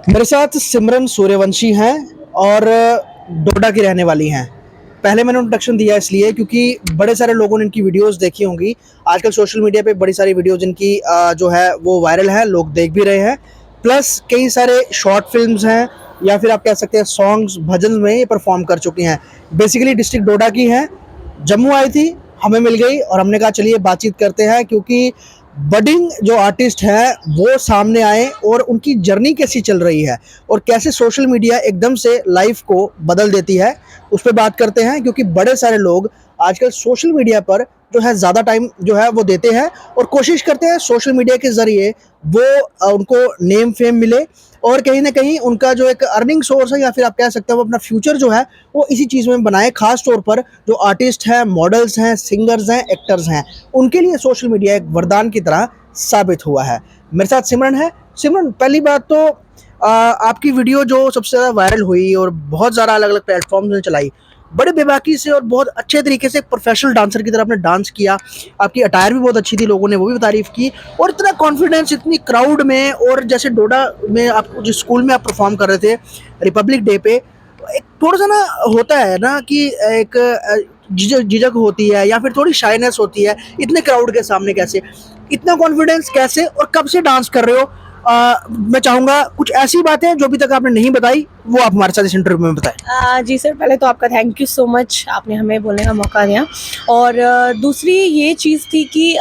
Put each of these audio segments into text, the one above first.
मेरे साथ सिमरन सूर्यवंशी हैं और डोडा की रहने वाली हैं। पहले मैंने इंट्रोडक्शन दिया इसलिए क्योंकि बड़े सारे लोगों ने इनकी वीडियोस देखी होंगी। आजकल सोशल मीडिया पे बड़ी सारी वीडियोस इनकी जो है वो वायरल है, लोग देख भी रहे हैं। प्लस कई सारे शॉर्ट फिल्म्स हैं या फिर आप कह सकते हैं सॉन्ग्स, भजन में ये परफॉर्म कर चुकी हैं। बेसिकली डिस्ट्रिक्ट डोडा की हैं, जम्मू आई थी, हमें मिल गई और हमने कहा चलिए बातचीत करते हैं क्योंकि बडिंग जो आर्टिस्ट है वो सामने आए और उनकी जर्नी कैसी चल रही है और कैसे सोशल मीडिया एकदम से लाइफ को बदल देती है, उस पर बात करते हैं। क्योंकि बड़े सारे लोग आजकल सोशल मीडिया पर जो है ज़्यादा टाइम जो है वो देते हैं और कोशिश करते हैं सोशल मीडिया के ज़रिए वो उनको नेम फेम मिले और कहीं ना कहीं उनका जो एक अर्निंग सोर्स है या फिर आप कह सकते हैं वो अपना फ्यूचर जो है वो इसी चीज़ में बनाए। खास तौर पर जो आर्टिस्ट हैं, मॉडल्स हैं, सिंगर्स हैं, एक्टर्स हैं, उनके लिए सोशल मीडिया एक वरदान की तरह साबित हुआ है। मेरे साथ सिमरन है। सिमरन, पहली बात तो आपकी वीडियो जो सबसे ज़्यादा वायरल हुई और बहुत ज़्यादा अलग अलग प्लेटफॉर्म्स में चलाई, बड़े बेबाकी से और बहुत अच्छे तरीके से एक प्रोफेशनल डांसर की तरह आपने डांस किया। आपकी अटायर भी बहुत अच्छी थी, लोगों ने वो भी तारीफ़ की और इतना कॉन्फिडेंस, इतनी क्राउड में। और जैसे डोडा में आप जिस स्कूल में आप परफॉर्म कर रहे थे रिपब्लिक डे पे, एक थोड़ा सा ना होता है ना कि एक झिझक होती है या फिर थोड़ी शाइनेस होती है इतने क्राउड के सामने। कैसे इतना कॉन्फिडेंस कैसे और कब से डांस कर रहे हो? मैं चाहूँगा कुछ ऐसी बातें जो अभी तक आपने नहीं बताई वो आप हमारे साथ इस इंटरव्यू में बताएं। जी सर, पहले तो आपका थैंक यू सो मच, आपने हमें बोलने का मौका दिया। और दूसरी ये चीज़ थी कि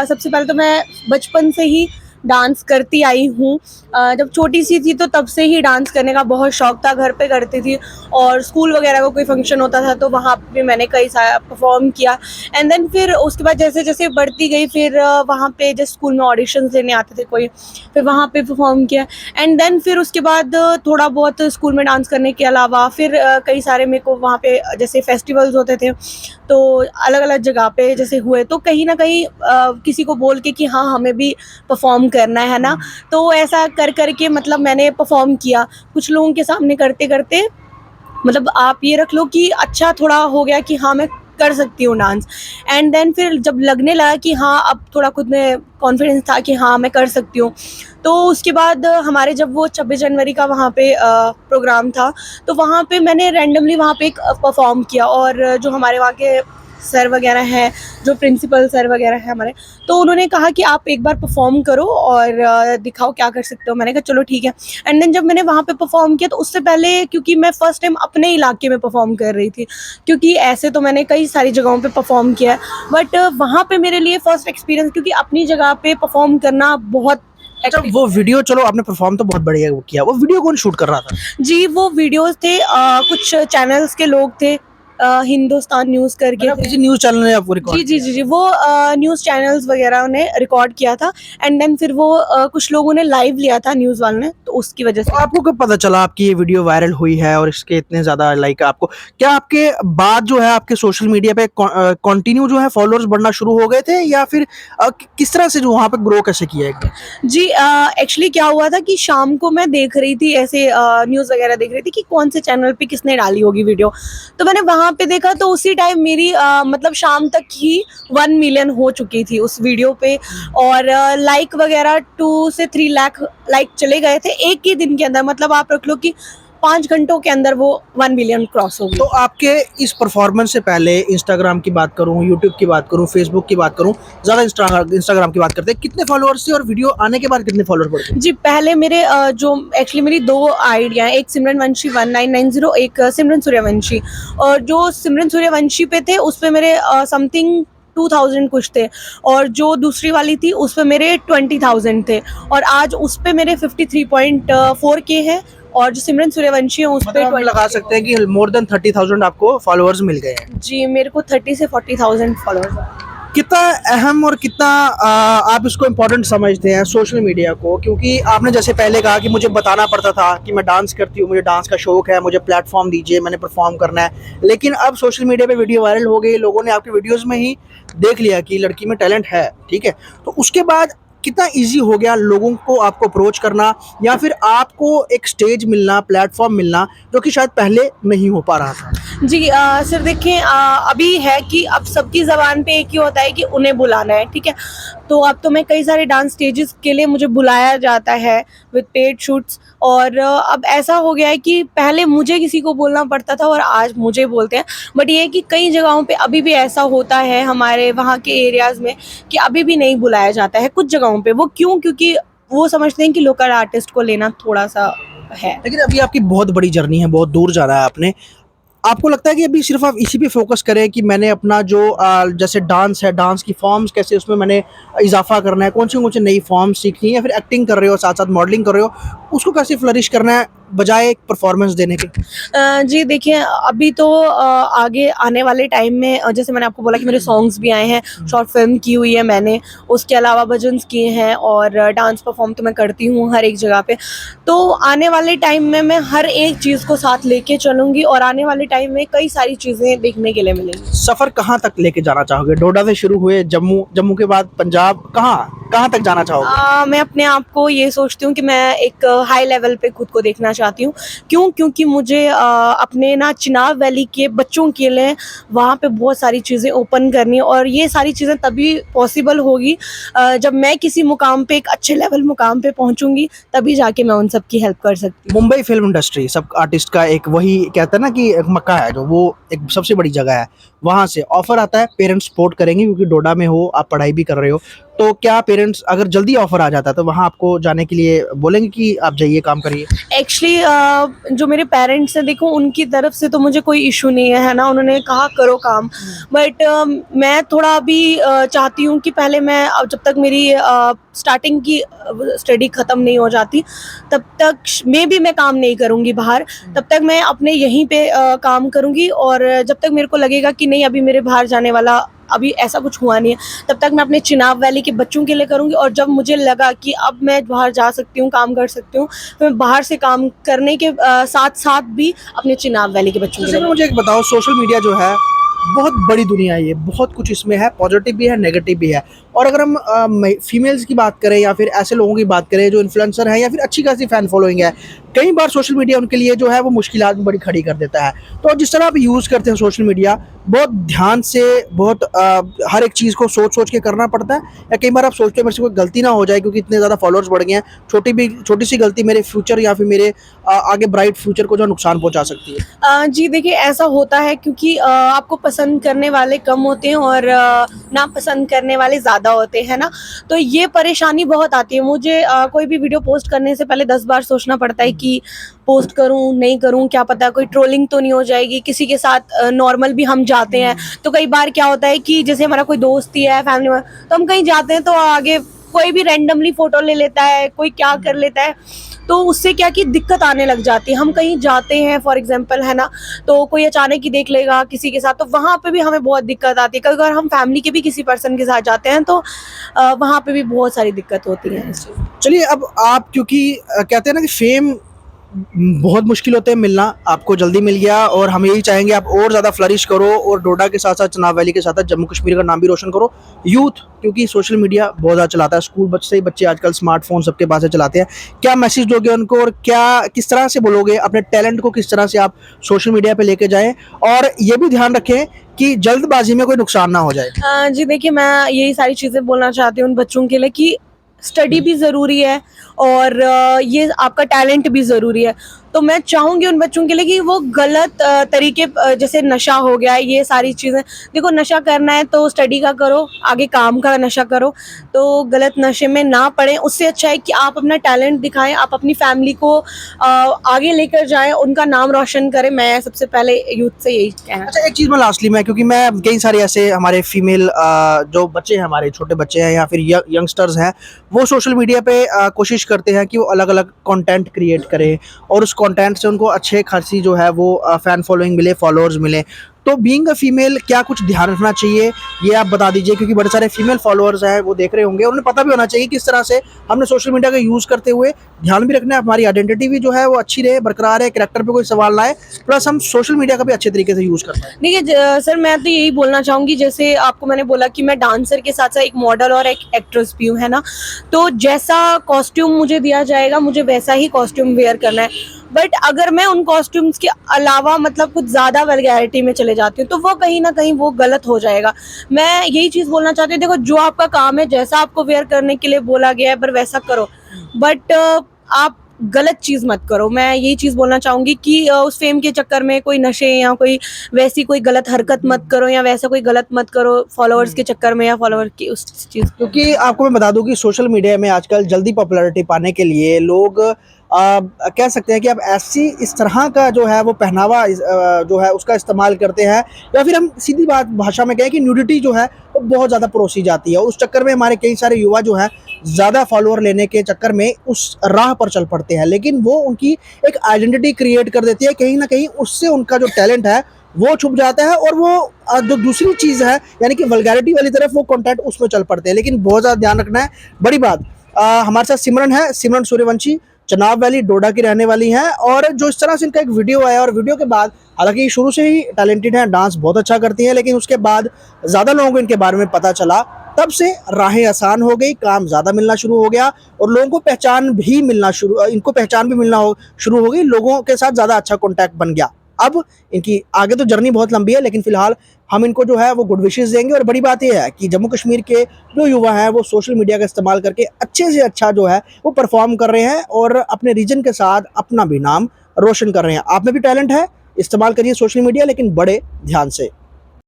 सबसे पहले तो मैं बचपन से ही डांस करती आई हूँ। जब छोटी सी थी तो तब से ही डांस करने का बहुत शौक था, घर पे करती थी और स्कूल वगैरह का कोई फंक्शन होता था तो वहाँ पे मैंने कई सारा परफॉर्म किया। एंड देन फिर उसके बाद जैसे जैसे बढ़ती गई फिर वहाँ पे जैसे स्कूल में ऑडिशंस देने आते थे कोई, फिर वहाँ पे परफॉर्म किया। एंड देन फिर उसके बाद थोड़ा बहुत स्कूल में डांस करने के अलावा फिर कई सारे मेरे को वहाँ पे जैसे फेस्टिवल्स होते थे तो अलग अलग जगह पे जैसे हुए तो कहीं ना कहीं किसी को बोल के कि हाँ हमें भी परफॉर्म करना है ना, तो ऐसा कर करके मतलब मैंने परफॉर्म किया कुछ लोगों के सामने करते करते। मतलब आप ये रख लो कि अच्छा थोड़ा हो गया कि हाँ मैं कर सकती हूँ डांस। एंड देन फिर जब लगने लगा कि हाँ अब थोड़ा खुद में कॉन्फिडेंस था कि हाँ मैं कर सकती हूँ, तो उसके बाद हमारे जब वो 26 जनवरी का वहाँ पे प्रोग्राम था तो वहाँ पे मैंने रैंडमली वहाँ पे एक परफॉर्म किया। और जो हमारे वहाँ के सर वगैरह हैं, जो प्रिंसिपल सर वगैरह हैं हमारे, तो उन्होंने कहा कि आप एक बार परफॉर्म करो और दिखाओ क्या कर सकते हो। मैंने कहा चलो ठीक है। एंड देन जब मैंने वहाँ पे परफॉर्म किया तो उससे पहले क्योंकि मैं फर्स्ट टाइम अपने इलाके में परफॉर्म कर रही थी, क्योंकि ऐसे तो मैंने कई सारी जगहों पे परफॉर्म किया है बट वहाँ पे मेरे लिए फर्स्ट एक्सपीरियंस, क्योंकि अपनी जगह पे परफॉर्म करना बहुत। अच्छा, वो वीडियो चलो आपने परफॉर्म तो बहुत बढ़िया वो किया, वो वीडियो कौन शूट कर रहा था? जी वो वीडियोस थे कुछ चैनल्स के लोग थे, हिंदुस्तान न्यूज़ करके मतलब थे। किसी न्यूज़ चैनल ने आपको जी रिकॉर्ड जी किया? जी जी वो न्यूज़ चैनल्स वगैरह ने रिकॉर्ड किया था। एंड देन फिर वो कुछ लोगों ने लाइव लिया था न्यूज़ वालों ने, तो उसकी वजह तो से। आपको कब पता चला आपकी ये वीडियो वायरल हुई है और इसके इतने ज़्यादा लाइक आपको क्या आपके बाद जो है आपके सोशल मीडिया पे कंटिन्यू जो है फॉलोअर्स बढ़ना शुरू हो गए थे या फिर किस तरह से जो वहाँ पे ग्रो कैसे किया एकदम? जी एक्चुअली क्या हुआ था कि शाम को मैं देख रही थी ऐसे न्यूज़ वगैरह देख रही थी कि कौन से चैनल पे किसने डाली होगी वीडियो, तो मैंने वहाँ पे देखा तो उसी टाइम मेरी मतलब शाम तक ही 1 मिलियन हो चुकी थी उस वीडियो पे। और लाइक वगैरह 2 से 3 लाख लाइक चले गए थे एक ही दिन के अंदर। मतलब आप रख लो कि 5 घंटों के अंदर वो 1 मिलियन क्रॉस हो तो गई। आपके इस परफॉर्मेंस से पहले इंस्टाग्राम की बात करूँ, यूट्यूब की बात करूँ, फेसबुक की बात करूँ, ज़्यादा इंस्टाग्राम की बात करते हैं, कितने फॉलोअर्स थे और वीडियो आने के बाद कितने फॉलोअर बढ़ गए? जी पहले मेरे जो एक्चुअली मेरी 2 आईडियाँ हैं, एक सिमरन वंशी 1990, एक सिमरन सूर्यवंशी। और जो सिमरन सूर्यवंशी पे थे उस पे मेरे समथिंग 2000 कुछ थे और जो दूसरी वाली थी उस पे मेरे 20,000 थे। और आज उस पे मेरे 53.4K है और जो सिमरन सूर्यवंशी है उस पे मतलब हम 20। लगा सकते हैं कि मोर देन 30,000 आपको फॉलोअर्स मिल गए हैं। जी मेरे को 30 से 40,000 फॉलोअर्स हैं। कितना अहम और कितना आप इसको इम्पोर्टेंट समझते हैं सोशल मीडिया को? क्योंकि आपने जैसे पहले कहा कि मुझे बताना पड़ता था कि मैं डांस करती हूँ, मुझे डांस का शौक है, मुझे प्लेटफॉर्म दीजिए, मैंने परफॉर्म करना है। लेकिन अब सोशल मीडिया पे वीडियो वायरल हो गई, लोगों ने आपकी वीडियोस में ही देख लिया कि लड़की में टैलेंट है, ठीक है। तो उसके बाद कितना इजी हो गया लोगों को आपको अप्रोच करना या फिर आपको एक स्टेज मिलना, प्लेटफॉर्म मिलना जो कि शायद पहले नहीं हो पा रहा था? जी सर देखिए अभी है कि अब सबकी ज़बान पे एक ही होता है कि उन्हें बुलाना है, ठीक है? तो अब तो मैं कई सारे डांस स्टेजेस के लिए मुझे बुलाया जाता है विद पेड शूट्स और अब ऐसा हो गया है कि पहले मुझे किसी को बोलना पड़ता था और आज मुझे बोलते हैं। बट ये है कि कई जगहों पे अभी भी ऐसा होता है हमारे वहाँ के एरियाज़ में कि अभी भी नहीं बुलाया जाता है कुछ जगहों पे। वो क्यों? क्योंकि वो समझते हैं कि लोकल आर्टिस्ट को लेना थोड़ा-सा है। लेकिन अभी आपकी बहुत बड़ी जर्नी है, बहुत दूर जाना है आपने। आपको लगता है कि अभी सिर्फ़ आप इसी पे फ़ोकस करें कि मैंने अपना जो जैसे डांस है, डांस की फ़ॉर्म्स कैसे उसमें मैंने इज़ाफ़ा करना है, कौन सी नई फ़ॉर्म्स सीखनी है या फिर एक्टिंग कर रहे हो, साथ-साथ मॉडलिंग कर रहे हो, उसको कैसे फ्लरिश करना है बजाय एक परफ़ॉर्मेंस देने के? जी देखिए अभी तो आगे आने वाले टाइम में जैसे मैंने आपको बोला कि मेरे सॉन्ग्स भी आए हैं, शॉर्ट फिल्म की हुई है मैंने, उसके अलावा भजन्स किए हैं और डांस परफॉर्म तो मैं करती हूँ हर एक जगह पे। तो आने वाले टाइम में मैं हर एक चीज़ को साथ लेके चलूँगी और आने वाले टाइम में कई सारी चीज़ें देखने के लिए मिलेंगी। सफ़र कहाँ तक लेके जाना चाहोगे? डोडा से शुरू हुए जम्मू, जम्मू के बाद पंजाब, कहाँ तक जाना चाहोगे? मैं अपने आप को ये सोचती हूँ कि मैं एक हाई लेवल पे खुद को देखना चाहती हूँ। क्यों? क्योंकि मुझे अपने ना चिनाब वैली के बच्चों के लिए वहाँ पे बहुत सारी चीज़ें ओपन करनी है और ये सारी चीज़ें तभी पॉसिबल होगी जब मैं किसी मुकाम पे एक अच्छे लेवल मुकाम पे पहुँचूँगी, तभी जाके मैं उन सब की हेल्प कर सकती हूँ। मुंबई फ़िल्म इंडस्ट्री सब आर्टिस्ट का एक वही कहते हैं ना कि एक मक्का है जो वो एक सबसे बड़ी जगह है। वहाँ से ऑफ़र आता है, पेरेंट्स सपोर्ट करेंगे क्योंकि डोडा में हो, आप पढ़ाई भी कर रहे हो। तो क्या पेरेंट्स अगर जल्दी ऑफ़र आ जाता है तो वहाँ आपको जाने के लिए बोलेंगे कि आप जाइए काम करिए? एक्चुअली जो मेरे पेरेंट्स हैं देखो उनकी तरफ से तो मुझे कोई इशू नहीं है ना? उन्होंने कहा करो काम। बट मैं थोड़ा अभी चाहती हूँ कि पहले मैं जब तक मेरी स्टार्टिंग की स्टडी ख़त्म नहीं हो जाती, तब तक मेबी मैं काम नहीं करूँगी बाहर। तब तक मैं अपने यहीं पे काम करूँगी और जब तक मेरे को लगेगा कि नहीं अभी मेरे बाहर जाने वाला अभी ऐसा कुछ हुआ नहीं है, तब तक मैं अपने चिनाब वैली के बच्चों के लिए करूँगी और जब मुझे लगा कि अब मैं बाहर जा सकती हूँ, काम कर सकती हूँ, तो मैं बाहर से काम करने के साथ-साथ भी अपने चिनाब वैली के बच्चों के जैसे लिए मुझे एक बताओ सोशल मीडिया जो है बहुत बड़ी दुनिया है ये, बहुत कुछ इसमें है, पॉजिटिव भी है, नेगेटिव भी है। और अगर हम फीमेल्स की बात करें या फिर ऐसे लोगों की बात करें जो इन्फ्लुएंसर हैं या फिर अच्छी खासी फ़ैन फॉलोइंग है, कई बार सोशल मीडिया उनके लिए जो है वो मुश्किलात में बड़ी खड़ी कर देता है। तो जिस तरह आप यूज़ करते हैं सोशल मीडिया, बहुत ध्यान से बहुत हर एक चीज़ को सोच-सोच के करना पड़ता है या कई बार आप सोचते हो मेरे से कोई गलती ना हो जाए क्योंकि इतने ज़्यादा फॉलोअर्स बढ़ गए हैं, छोटी-सी गलती मेरे फ्यूचर या फिर मेरे आगे ब्राइट फ्यूचर को जो नुकसान पहुँचा सकती है? जी देखिए ऐसा होता है क्योंकि आपको पसंद करने वाले कम होते हैं और नापसंद करने वाले ज़्यादा होते हैं ना, तो ये परेशानी बहुत आती है। मुझे कोई भी वीडियो पोस्ट करने से पहले 10 बार सोचना पड़ता है कि पोस्ट करूँ, नहीं करूँ, क्या पता कोई ट्रोलिंग तो नहीं हो जाएगी। किसी के साथ नॉर्मल भी हम जाते हैं, तो कई बार क्या होता है कि जैसे हमारा कोई दोस्त ही है, फैमिली में, तो हम कहीं जाते हैं तो आगे कोई भी रैंडमली फ़ोटो ले लेता है, कोई क्या कर लेता है, तो उससे क्या कि दिक्कत आने लग जाती है। हम कहीं जाते हैं फॉर एग्ज़ाम्पल है ना, तो कोई अचानक ही देख लेगा किसी के साथ, तो वहाँ पे भी हमें बहुत दिक्कत आती है। कई बार हम फैमिली के भी किसी पर्सन के साथ जाते हैं तो वहाँ पे भी बहुत सारी दिक्कत होती है इस चीज़। चलिए अब आप क्योंकि कहते हैं ना कि फेम बहुत मुश्किल होते हैं मिलना, आपको जल्दी मिल गया और हम यही चाहेंगे आप और ज़्यादा फ्लरिश करो और डोडा के साथ-साथ चिनाब वैली के साथ-साथ जम्मू कश्मीर का नाम भी रोशन करो। यूथ क्योंकि सोशल मीडिया बहुत ज़्यादा चलाता है, स्कूल बच्चे से ही बच्चे आजकल स्मार्टफ़ोन सबके पास है चलाते हैं। क्या मैसेज दोगे उनको और किस तरह से बोलोगे अपने टैलेंट को किस तरह से आप सोशल मीडिया पे लेके जाएँ? और ये भी ध्यान रखें कि जल्दबाज़ी में कोई नुकसान ना हो जाए। जी देखिए मैं यही सारी चीज़ें बोलना चाहती हूँ उन बच्चों के लिए कि स्टडी भी ज़रूरी है और ये आपका टैलेंट भी ज़रूरी है। तो मैं चाहूँगी उन बच्चों के लिए कि वो गलत तरीके जैसे नशा हो गया, ये सारी चीज़ें, देखो नशा करना है तो स्टडी का करो, आगे काम का नशा करो, तो गलत नशे में ना पड़ें। उससे अच्छा है कि आप अपना टैलेंट दिखाएँ, आप अपनी फैमिली को आगे लेकर जाएँ, उनका नाम रोशन करें। मैं सबसे पहले यूथ से यही कहना। अच्छा एक चीज़ मैं लास्टली में क्योंकि मैं कई सारे ऐसे हमारे फीमेल जो बच्चे हैं हमारे छोटे बच्चे हैं या फिर यंगस्टर्स हैं वो सोशल मीडिया पे कोशिश करते हैं कि वो अलग अलग कंटेंट क्रिएट करें और उस कंटेंट से उनको अच्छे खासी जो है वो फ़ैन फॉलोइंग मिले फॉलोअर्स मिले तो बीइंग अ फीमेल क्या कुछ ध्यान रखना चाहिए ये आप बता दीजिए क्योंकि बड़े सारे फीमेल फॉलोअर्स हैं वो देख रहे होंगे उन्हें पता भी होना चाहिए किस तरह से हमने सोशल मीडिया का यूज़ करते हुए ध्यान भी रखना है हमारी आइडेंटिटी भी जो है वो अच्छी रहे बरकरार रहे कैरेक्टर पे कोई सवाल ना आए प्लस हम सोशल मीडिया का भी अच्छे तरीके से यूज़ कर पाएँ। देखिए सर मैं तो यही बोलना चाहूँगी जैसे आपको मैंने बोला कि मैं डांसर के साथ साथ एक मॉडल और एक एक्ट्रेस भी हूँ है ना, तो जैसा कॉस्ट्यूम मुझे दिया जाएगा मुझे वैसा ही कॉस्ट्यूम वेयर करना है। बट अगर मैं उन कॉस्ट्यूम्स के अलावा मतलब कुछ ज़्यादा वल्गैरिटी में चले जाती हूँ तो वो कहीं ना कहीं वो गलत हो जाएगा। मैं यही चीज़ बोलना चाहती हूँ, देखो जो आपका काम है, जैसा आपको वेयर करने के लिए बोला गया है पर वैसा करो, बट आप गलत चीज़ मत करो। मैं यही चीज़ बोलना चाहूँगी कि उस फेम के चक्कर में कोई नशे या कोई वैसी कोई गलत हरकत मत करो या वैसा कोई गलत मत करो फॉलोअर्स के चक्कर में या फॉलोअर की उस चीज़। क्योंकि आपको मैं बता दूं कि सोशल मीडिया में आजकल जल्दी पॉपुलैरिटी पाने के लिए लोग कह सकते हैं कि अब ऐसी इस तरह का जो है वो पहनावा जो है उसका इस्तेमाल करते हैं, या फिर हम सीधी बात भाषा में कहें कि न्यूडिटी जो है वो बहुत ज़्यादा परोसी जाती है, और उस चक्कर में हमारे कई सारे युवा जो हैं ज़्यादा फॉलोअर लेने के चक्कर में उस राह पर चल पड़ते हैं, लेकिन वो उनकी एक आइडेंटिटी क्रिएट कर देती है। कहीं ना कहीं उससे उनका जो टैलेंट है वो छुप जाता है, और वो जो दूसरी चीज़ है यानी कि वल्गैरिटी वाली तरफ वो कंटेंट उसमें चल पड़ते हैं। लेकिन बहुत ज़्यादा ध्यान रखना है। बड़ी बात, हमारे साथ सिमरन है, सिमरन सूर्यवंशी, चनाब वैली डोडा की रहने वाली हैं, और जो इस तरह से इनका एक वीडियो आया, और वीडियो के बाद हालांकि शुरू से ही टैलेंटेड हैं, डांस बहुत अच्छा करती हैं, लेकिन उसके बाद ज़्यादा लोगों को इनके बारे में पता चला, तब से राहें आसान हो गई, काम ज़्यादा मिलना शुरू हो गया, और लोगों को पहचान भी मिलना शुरू हो गई, लोगों के साथ ज़्यादा अच्छा कॉन्टैक्ट बन गया। अब इनकी आगे तो जर्नी बहुत लंबी है, लेकिन फिलहाल हम इनको जो है वो गुड विशेस देंगे। और बड़ी बात यह है कि जम्मू कश्मीर के जो युवा हैं वो सोशल मीडिया का इस्तेमाल करके अच्छे से अच्छा जो है वो परफॉर्म कर रहे हैं, और अपने रीजन के साथ अपना भी नाम रोशन कर रहे हैं। आप में भी टैलेंट है, इस्तेमाल करिए सोशल मीडिया, लेकिन बड़े ध्यान से।